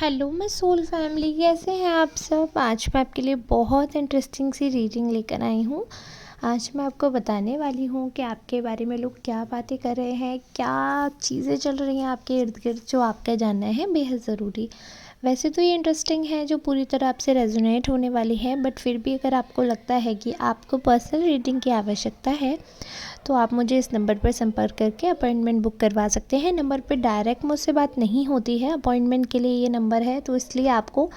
Hello मैं soul family, कैसे हैं आप सब। आज मैं आपके लिए बहुत इंटरेस्टिंग सी रीडिंग लेकर आई हूँ। आज मैं आपको बताने वाली हूँ कि आपके बारे में लोग क्या बातें कर रहे हैं, क्या चीज़ें चल रही हैं आपके इर्द गिर्द जो आपका जानना है बेहद ज़रूरी। वैसे तो ये इंटरेस्टिंग है, जो पूरी तरह आपसे रेजोनेट होने वाली है, बट फिर भी अगर आपको लगता है कि आपको पर्सनल रीडिंग की आवश्यकता है तो आप मुझे इस नंबर पर संपर्क करके अपॉइंटमेंट बुक करवा सकते हैं। नंबर पे डायरेक्ट मुझसे बात नहीं होती है, अपॉइंटमेंट के लिए ये नंबर है, तो इसलिए आपको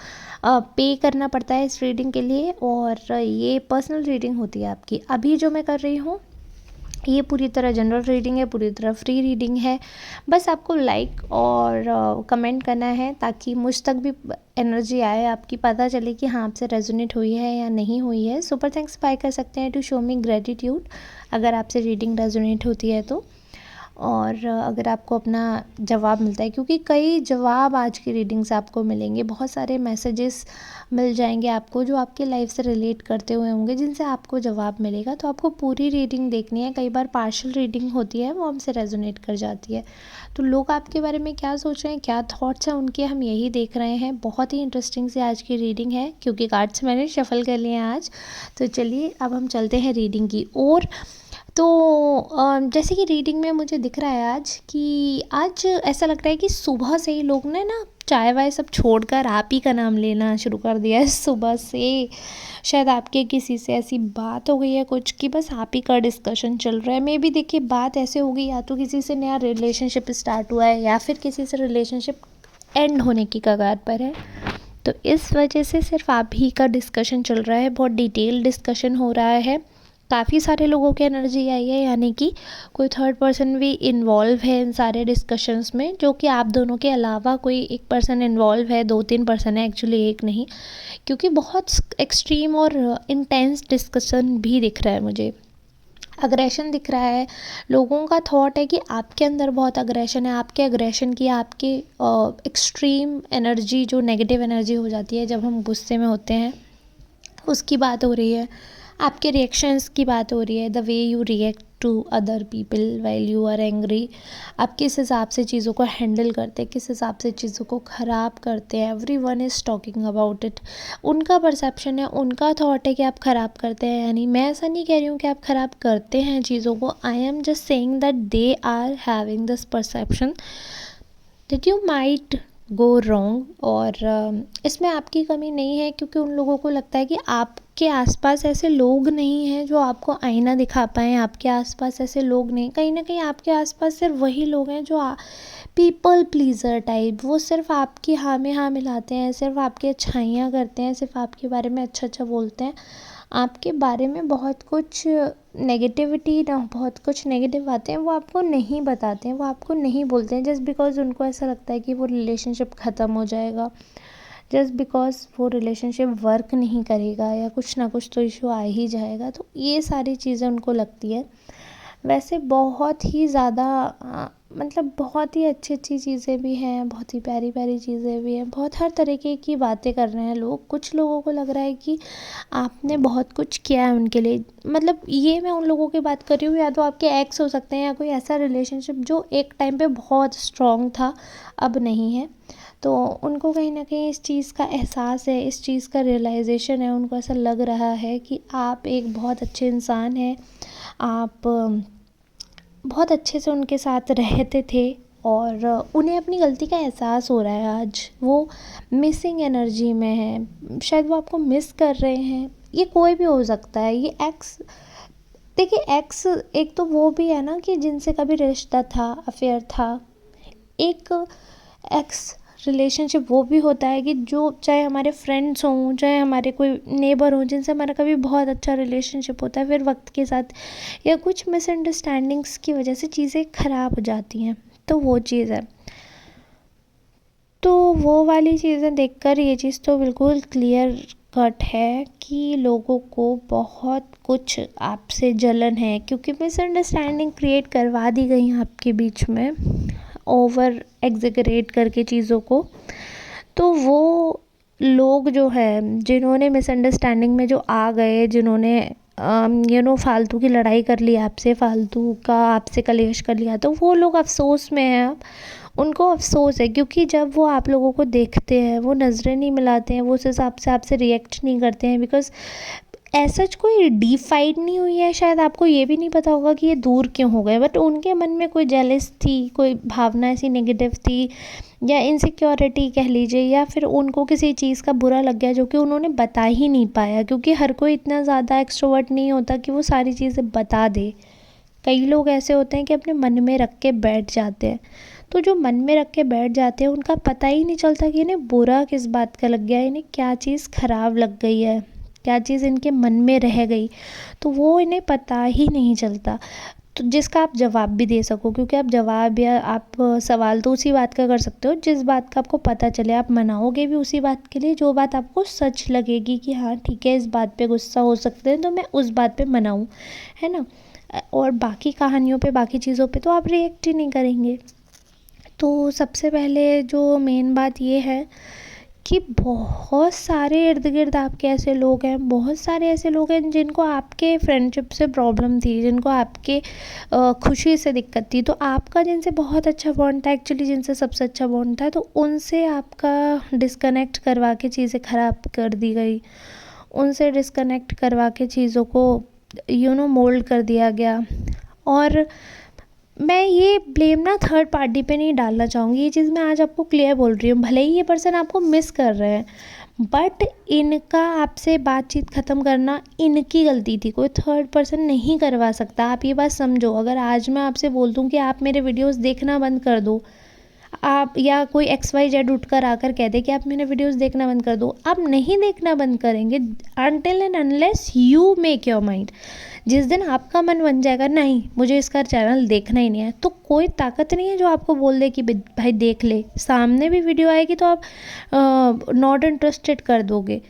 पे करना पड़ता है इस रीडिंग के लिए। और ये पर्सनल रीडिंग होती है आपकी। अभी जो मैं कर रही हूँ ये पूरी तरह जनरल रीडिंग है, पूरी तरह फ्री रीडिंग है। बस आपको लाइक और कमेंट करना है ताकि मुझ तक भी एनर्जी आए, आपकी पता चले कि हाँ आपसे रेजोनेट हुई है या नहीं हुई है। सुपर थैंक्स बाय कर सकते हैं टू शो मी ग्रेटिट्यूड अगर आपसे रीडिंग रेजोनेट होती है तो। और अगर आपको अपना जवाब मिलता है, क्योंकि कई जवाब आज की रीडिंग से आपको मिलेंगे, बहुत सारे मैसेजेस मिल जाएंगे आपको जो आपके लाइफ से रिलेट करते हुए होंगे, जिनसे आपको जवाब मिलेगा। तो आपको पूरी रीडिंग देखनी है। कई बार पार्शियल रीडिंग होती है, वो हमसे रेजोनेट कर जाती है। तो लोग आपके बारे में क्या सोच रहे हैं, क्या थॉट्स हैं उनके, हम यही देख रहे हैं। बहुत ही इंटरेस्टिंग से आज की रीडिंग है, क्योंकि कार्ड्स मैंने शफल कर लिए हैं आज। तो चलिए अब हम चलते हैं रीडिंग की ओर। तो जैसे कि रीडिंग में मुझे दिख रहा है आज ऐसा लग रहा है कि सुबह से ही लोग ने ना चाय वाय सब छोड़कर आप ही का नाम लेना शुरू कर दिया है सुबह से। शायद आपके किसी से ऐसी बात हो गई है कुछ कि बस आप ही का डिस्कशन चल रहा है। मे बी देखिए बात ऐसे होगी, या तो किसी से नया रिलेशनशिप स्टार्ट हुआ है या फिर किसी से रिलेशनशिप एंड होने की कगार पर है। तो इस वजह से सिर्फ आप ही का डिस्कशन चल रहा है, बहुत डिटेल डिस्कशन हो रहा है। काफ़ी सारे लोगों की एनर्जी आई है, यानी कि कोई थर्ड पर्सन भी इन्वॉल्व है इन सारे डिस्कशंस में, जो कि आप दोनों के अलावा कोई एक पर्सन इन्वॉल्व है। 2-3 पर्सन है एक्चुअली, एक नहीं, क्योंकि बहुत एक्सट्रीम और इंटेंस डिस्कशन भी दिख रहा है मुझे। अग्रेशन दिख रहा है। लोगों का थॉट है कि आपके अंदर बहुत अग्रेशन है। आपके अग्रेशन की, आपके एक्सट्रीम एनर्जी, जो नेगेटिव एनर्जी हो जाती है जब हम गुस्से में होते हैं, उसकी बात हो रही है। आपके रिएक्शंस की बात हो रही है, the way you react to other people while you are angry. आप किस हिसाब से चीज़ों को हैंडल करते हैं, किस हिसाब से चीज़ों को ख़राब करते हैं। Every one is talking about it. उनका परसेप्शन है, उनका थॉट है कि आप ख़राब करते हैं। यानी मैं ऐसा नहीं कह रही हूँ कि आप ख़राब करते हैं चीज़ों को। I am just saying that they are having this perception that you might go wrong. और इसमें आपकी कमी नहीं है, क्योंकि उन लोगों को लगता है कि आपके आसपास ऐसे लोग नहीं हैं जो आपको आईना दिखा पाएँ। आपके आसपास ऐसे लोग नहीं, कहीं ना कहीं आपके आसपास सिर्फ वही लोग हैं जो पीपल प्लीज़र टाइप। वो सिर्फ आपकी हाँ में हाँ मिलाते हैं, सिर्फ आपकी अच्छाइयाँ करते हैं, सिर्फ आपके बारे में अच्छा अच्छा बोलते हैं। आपके बारे में बहुत कुछ नेगेटिविटी ना, बहुत कुछ नेगेटिव बातें हैं वो आपको नहीं बताते हैं, वो आपको नहीं बोलते हैं, जस्ट बिकॉज़ उनको ऐसा लगता है कि वो रिलेशनशिप ख़त्म हो जाएगा, जस्ट बिकॉज़ वो रिलेशनशिप वर्क नहीं करेगा, या कुछ ना कुछ तो इशू आ ही जाएगा। तो ये सारी चीज़ें उनको लगती है। वैसे बहुत ही ज़्यादा मतलब बहुत ही अच्छी अच्छी चीज़ें भी हैं, बहुत ही प्यारी प्यारी चीज़ें भी हैं, बहुत हर तरीके की बातें कर रहे हैं लोग। कुछ लोगों को लग रहा है कि आपने बहुत कुछ किया है उनके लिए। मतलब ये मैं उन लोगों की बात कर रही हूँ, या तो आपके एक्स हो सकते हैं, या कोई ऐसा रिलेशनशिप जो एक टाइम पे बहुत स्ट्रॉन्ग था, अब नहीं है। तो उनको कहीं ना कहीं इस चीज़ का एहसास है, इस चीज़ का रियलाइजेशन है। उनको ऐसा लग रहा है कि आप एक बहुत अच्छे इंसान हैं, आप बहुत अच्छे से उनके साथ रहते थे, और उन्हें अपनी गलती का एहसास हो रहा है आज। वो मिसिंग एनर्जी में है, शायद वो आपको मिस कर रहे हैं। ये कोई भी हो सकता है, ये एक्स। देखिए एक्स एक तो वो भी है ना कि जिनसे कभी रिश्ता था, अफेयर था। एक एक्स रिलेशनशिप वो भी होता है कि जो चाहे हमारे फ्रेंड्स हों, चाहे हमारे कोई नेबर हों, जिनसे हमारा कभी बहुत अच्छा रिलेशनशिप होता है, फिर वक्त के साथ या कुछ मिसअंडरस्टैंडिंग्स की वजह से चीज़ें ख़राब हो जाती हैं। तो वो चीज़ है। तो वो वाली चीज़ें देखकर ये चीज़ तो बिल्कुल क्लियर कट है कि लोगों को बहुत कुछ आपसे जलन है, क्योंकि मिसअंडरस्टैंडिंग क्रिएट करवा दी गई आपके बीच में, ओवर एग्जेगरेट करके चीज़ों को। तो वो लोग जो है, जिन्होंने मिसअंडरस्टैंडिंग में जो आ गए, जिन्होंने फालतू की लड़ाई कर ली आपसे, फालतू का आपसे कलेश कर लिया, तो वो लोग अफसोस में हैं अब। उनको अफ़सोस है, क्योंकि जब वो आप लोगों को देखते हैं, वो नज़रें नहीं मिलाते हैं, वो उस हिसाब से आपसे रिएक्ट नहीं करते हैं, बिकॉज़ ऐसा कोई डीप फाइट नहीं हुई है, शायद आपको ये भी नहीं पता होगा कि ये दूर क्यों हो गए, बट उनके मन में कोई जेलस थी, कोई भावना ऐसी नेगेटिव थी, या इनसिक्योरिटी कह लीजिए, या फिर उनको किसी चीज़ का बुरा लग गया जो कि उन्होंने बता ही नहीं पाया, क्योंकि हर कोई इतना ज़्यादा एक्सट्रोवर्ट नहीं होता कि वो सारी चीज़ें बता दे। कई लोग ऐसे होते हैं कि अपने मन में रख के बैठ जाते हैं, तो जो मन में रख के बैठ जाते हैं उनका पता ही नहीं चलता कि इन्हें बुरा किस बात का लग गया, इन्हें क्या चीज़ ख़राब लग गई है, क्या चीज़ इनके मन में रह गई, तो वो इन्हें पता ही नहीं चलता। तो जिसका आप जवाब भी दे सको, क्योंकि आप जवाब या आप सवाल तो उसी बात का कर सकते हो जिस बात का आपको पता चले। आप मनाओगे भी उसी बात के लिए जो बात आपको सच लगेगी कि हाँ ठीक है, इस बात पे गुस्सा हो सकते हैं तो मैं उस बात पे मनाऊँ, है ना। और बाकी कहानियों पे, बाकी चीज़ों पे तो आप रिएक्ट ही नहीं करेंगे। तो सबसे पहले जो मेन बात ये है कि बहुत सारे इर्द गिर्द आपके ऐसे लोग हैं, बहुत सारे ऐसे लोग हैं जिनको आपके फ्रेंडशिप से प्रॉब्लम थी, जिनको आपके खुशी से दिक्कत थी, तो आपका जिनसे बहुत अच्छा बॉन्ड था, एक्चुअली जिनसे सबसे अच्छा बॉन्ड था, तो उनसे आपका डिस्कनेक्ट करवा के चीज़ें ख़राब कर दी गई, उनसे डिस्कनेक्ट करवा के चीज़ों को मोल्ड कर दिया गया। और मैं ये ब्लेम ना थर्ड पार्टी पे नहीं डालना चाहूँगी, ये चीज़ मैं आज आपको क्लियर बोल रही हूँ। भले ही ये पर्सन आपको मिस कर रहे हैं, बट इनका आपसे बातचीत ख़त्म करना इनकी गलती थी, कोई थर्ड पर्सन नहीं करवा सकता। आप ये बात समझो। अगर आज मैं आपसे बोल दूँ कि आप मेरे वीडियोस देखना बंद कर दो, आप या कोई XYZ उठकर आकर कह दे कि आप मेरे वीडियोस देखना बंद कर दो, आप नहीं देखना बंद करेंगे until and unless you make your mind. जिस दिन आपका मन बन जाएगा नहीं मुझे इसका चैनल देखना ही नहीं है, तो कोई ताकत नहीं है जो आपको बोल दे कि भाई देख ले। सामने भी वीडियो आएगी तो आप नॉट इंटरेस्टेड कर दोगे,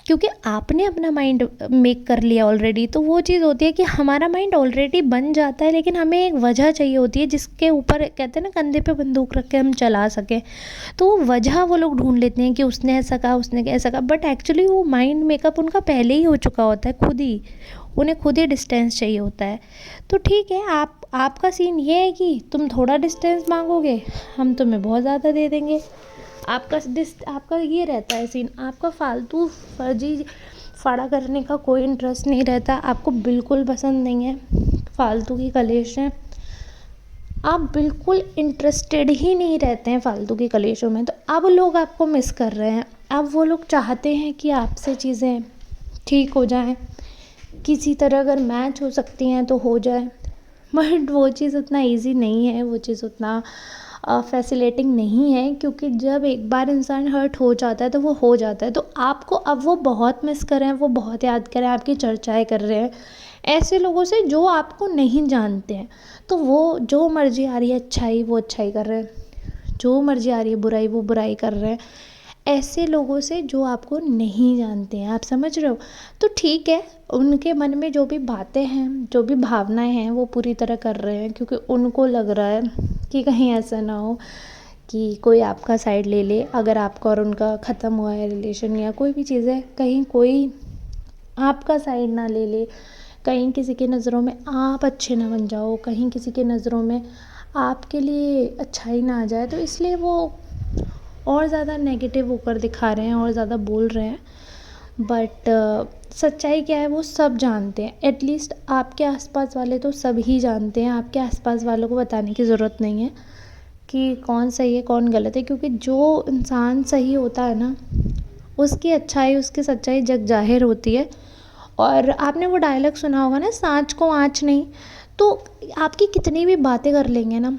क्योंकि आपने अपना माइंड मेक कर लिया ऑलरेडी। तो वो चीज़ होती है कि हमारा माइंड ऑलरेडी बन जाता है, लेकिन हमें एक वजह चाहिए होती है जिसके ऊपर कहते हैं ना कंधे पे बंदूक रख के हम चला सकें। तो वो वजह वो लोग ढूंढ लेते हैं कि उसने ऐसा कहा, उसने ऐसा कहा, बट एक्चुअली वो माइंड मेकअप उनका पहले ही हो चुका होता है, खुद ही उन्हें खुद ही डिस्टेंस चाहिए होता है। तो ठीक है, आपका सीन ये है कि तुम थोड़ा डिस्टेंस मांगोगे, हम तुम्हें बहुत ज़्यादा दे देंगे। आपका ये रहता है सीन, आपका फालतू फर्जी फाड़ा करने का कोई इंटरेस्ट नहीं रहता, आपको बिल्कुल पसंद नहीं है फालतू की कलेशें, आप बिल्कुल इंटरेस्टेड ही नहीं रहते हैं फालतू की कलेशों में। तो अब लोग आपको मिस कर रहे हैं, अब वो लोग चाहते हैं कि आपसे चीज़ें ठीक हो जाएं, किसी तरह अगर मैच हो सकती हैं तो हो जाए, बट वो चीज़ उतना इजी नहीं है, वो चीज़ उतना फैसिलेटिंग नहीं है, क्योंकि जब एक बार इंसान हर्ट हो जाता है तो वो हो जाता है। तो आपको अब वो बहुत मिस कर रहे हैं, वो बहुत याद कर रहे हैं, आपकी चर्चाएं कर रहे हैं ऐसे लोगों से जो आपको नहीं जानते हैं। तो वो जो मर्जी आ रही है अच्छाई वो अच्छाई कर रहे हैं, जो मर्जी आ रही है बुराई वो बुराई कर रहे हैं, ऐसे लोगों से जो आपको नहीं जानते हैं। आप समझ रहे हो। तो ठीक है, उनके मन में जो भी बातें हैं, जो भी भावनाएं हैं, वो पूरी तरह कर रहे हैं, क्योंकि उनको लग रहा है कि कहीं ऐसा ना हो कि कोई आपका साइड ले ले। अगर आपका और उनका ख़त्म हुआ है रिलेशन या कोई भी चीज़ है, कहीं कोई आपका साइड ना ले ले, कहीं किसी की नज़रों में आप अच्छे ना बन जाओ, कहीं किसी की नज़रों में आपके लिए अच्छाई ना आ जाए, तो इसलिए वो और ज़्यादा नेगेटिव होकर दिखा रहे हैं और ज़्यादा बोल रहे हैं। बट सच्चाई क्या है वो सब जानते हैं, एटलीस्ट आपके आसपास वाले तो सब ही जानते हैं। आपके आसपास वालों को बताने की ज़रूरत नहीं है कि कौन सही है कौन गलत है, क्योंकि जो इंसान सही होता है ना, उसकी अच्छाई उसकी सच्चाई जग जाहिर होती है। और आपने वो डायलॉग सुना होगा ना, सांच को आँच नहीं। तो आपकी कितनी भी बातें कर लेंगे ना,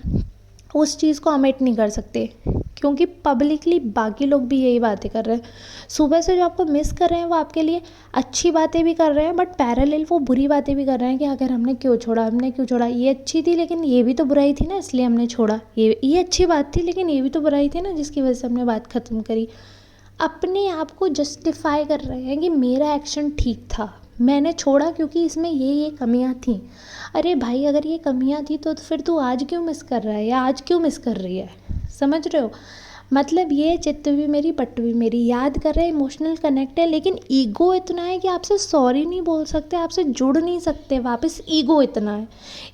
उस चीज़ को अमिट नहीं कर सकते, क्योंकि पब्लिकली बाकी लोग भी यही बातें कर रहे हैं। सुबह से जो आपको मिस कर रहे हैं वो आपके लिए अच्छी बातें भी कर रहे हैं, बट पैरेलल वो बुरी बातें भी कर रहे हैं कि अगर हमने क्यों छोड़ा, ये अच्छी थी लेकिन ये भी तो बुराई थी ना इसलिए हमने छोड़ा, ये अच्छी बात थी लेकिन ये भी तो बुराई थी ना जिसकी वजह से हमने बात ख़त्म करी। अपने आप को जस्टिफाई कर रहे हैं कि मेरा एक्शन ठीक था, मैंने छोड़ा क्योंकि इसमें ये कमियां थी। अरे भाई, अगर ये कमियां थी तो फिर तू आज क्यों मिस कर रहा है या आज क्यों मिस कर रही है। समझ रहे हो। मतलब ये चित्त भी मेरी पट्ट भी मेरी, याद कर रहे हैं, इमोशनल कनेक्ट है, लेकिन ईगो इतना है कि आपसे सॉरी नहीं बोल सकते, आपसे जुड़ नहीं सकते वापस। ईगो इतना है,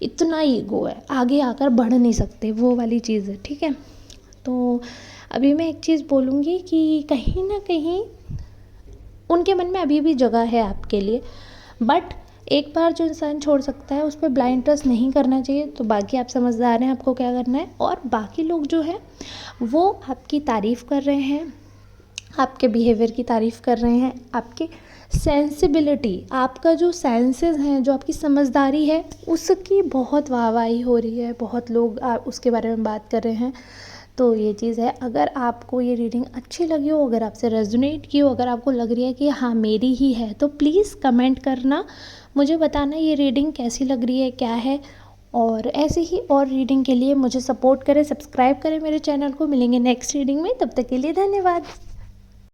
इतना ईगो है, आगे आकर बढ़ नहीं सकते, वो वाली चीज़ है। ठीक है। तो अभी मैं एक चीज़ बोलूँगी कि कहीं ना कहीं उनके मन में अभी भी जगह है आपके लिए, बट एक बार जो इंसान छोड़ सकता है उस पर ब्लाइंड ट्रस्ट नहीं करना चाहिए। तो बाकी आप समझदार हैं आपको क्या करना है, और बाकी लोग जो है वो आपकी तारीफ़ कर रहे हैं, आपके बिहेवियर की तारीफ़ कर रहे हैं, आपके सेंसिबिलिटी, आपका जो सेंसेस हैं, जो आपकी समझदारी है, उसकी बहुत वाहवाही हो रही है, बहुत लोग उसके बारे में बात कर रहे हैं। तो ये चीज़ है, अगर आपको ये रीडिंग अच्छी लगी हो, अगर आपसे रेजोनेट की हो, अगर आपको लग रही है कि हाँ मेरी ही है, तो प्लीज़ कमेंट करना, मुझे बताना ये रीडिंग कैसी लग रही है, क्या है। और ऐसे ही और रीडिंग के लिए मुझे सपोर्ट करें, सब्सक्राइब करें मेरे चैनल को। मिलेंगे नेक्स्ट रीडिंग में, तब तक के लिए धन्यवाद।